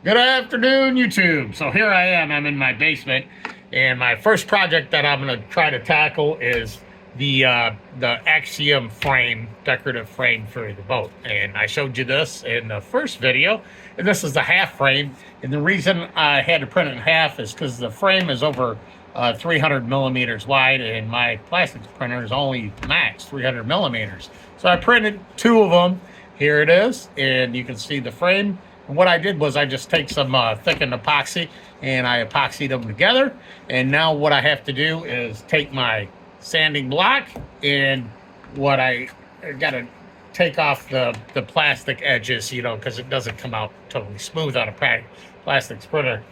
Good afternoon, YouTube. So here I am, I'm in my basement, and my first project that I'm gonna try to tackle is the Axiom frame, decorative frame for the boat. And I showed you this in the first video, and this is the half frame. And the reason I had to print it in half is because the frame is over 300 millimeters wide, and my plastics printer is only max 300 millimeters. So I printed two of them. Here it is, and you can see the frame. And what I did was I just take some thickened epoxy and I epoxied them together. And now what I have to do is take my sanding block, and what I got to take off the plastic edges, you know, because it doesn't come out totally smooth on a plastic printer.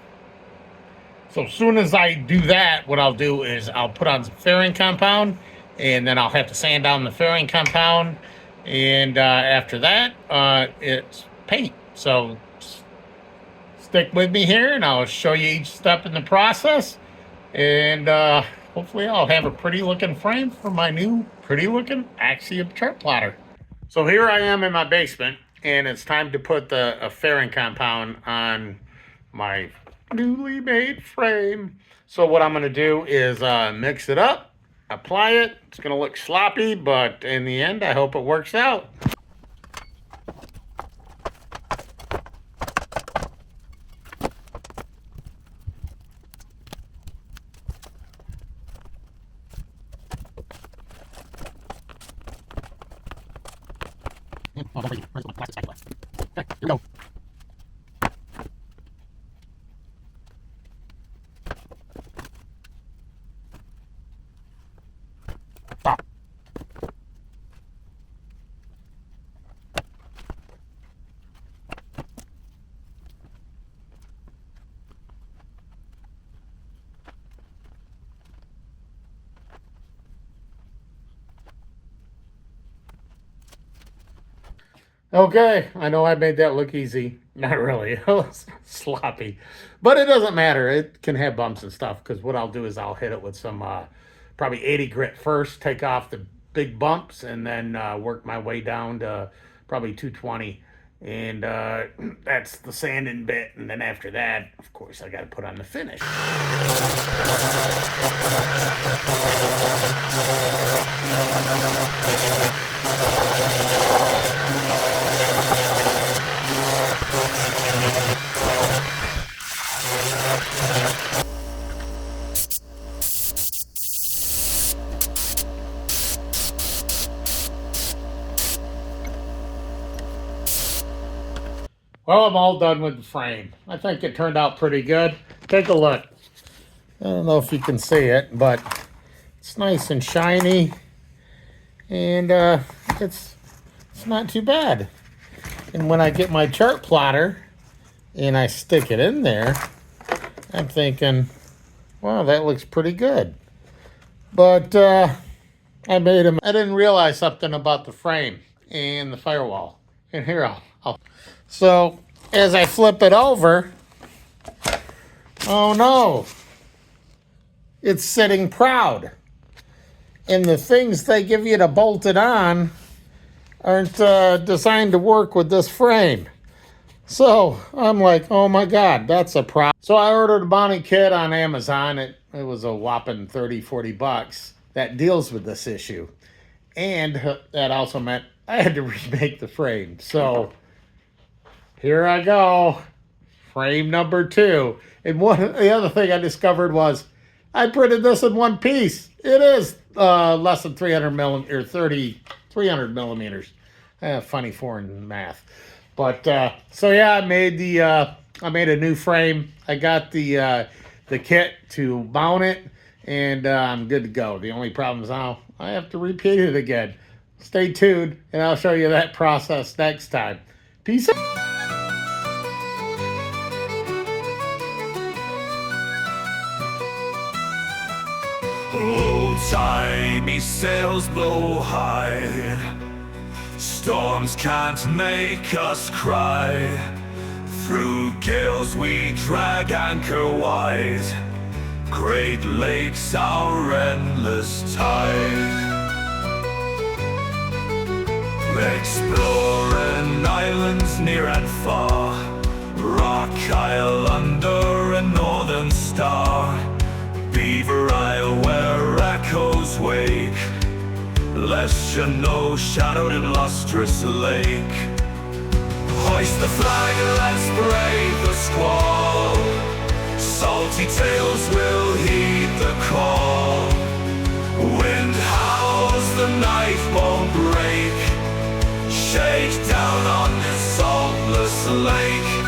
So as soon as I do that, what I'll do is I'll put on some fairing compound, and then I'll have to sand down the fairing compound. And after that, it's paint. So stick with me here, and I'll show you each step in the process. And hopefully I'll have a pretty looking frame for my new pretty looking Axiom chart plotter. So here I am in my basement, and it's time to put a fairing compound on my newly made frame. So what I'm going to do is mix it up, apply it. It's going to look sloppy, but in the end I hope it works out. Oh, where's my plastic side left? Okay, here we go. Stop. Okay, I know I made that look easy. Not really. It was sloppy. But it doesn't matter. It can have bumps and stuff, because what I'll do is I'll hit it with some probably 80 grit first, take off the big bumps, and then work my way down to probably 220. And that's the sanding bit. And then after that, of course, I got to put on the finish. Well, I'm all done with the frame. I think it turned out pretty good. Take a look. I don't know if you can see it, but it's nice and shiny, and it's not too bad. And when I get my chart plotter and I stick it in there, I'm thinking, wow, that looks pretty good. But I didn't realize something about the frame and the firewall. And here so as I flip it over, oh no, it's sitting proud. And the things they give you to bolt it on aren't designed to work with this frame. So I'm like, oh my God, that's a problem. So I ordered a mounting kit on Amazon. It was a whopping 30, 40 bucks that deals with this issue. And that also meant I had to remake the frame. So here I go, frame number 2. And the other thing I discovered was I printed this in one piece. It is less than 300 millimeters, 300 millimeters. Funny foreign math. But so yeah, I made a new frame. I got the kit to mount it, and I'm good to go. The only problem is now I have to repeat it again. Stay tuned, and I'll show you that process next time. Peace out. Old-timey sails blow high, storms can't make us cry. Through gales we drag anchor wide, Great Lakes our endless tide. Exploring islands near and far, Rock Isle under a northern star, Beaver Isle where echoes wake, Lesser no shadowed and lustrous lake. Hoist the flag, let's brave the squall, salty tales will heed the call. Wind howls, the night won't break, shake down on this saltless lake.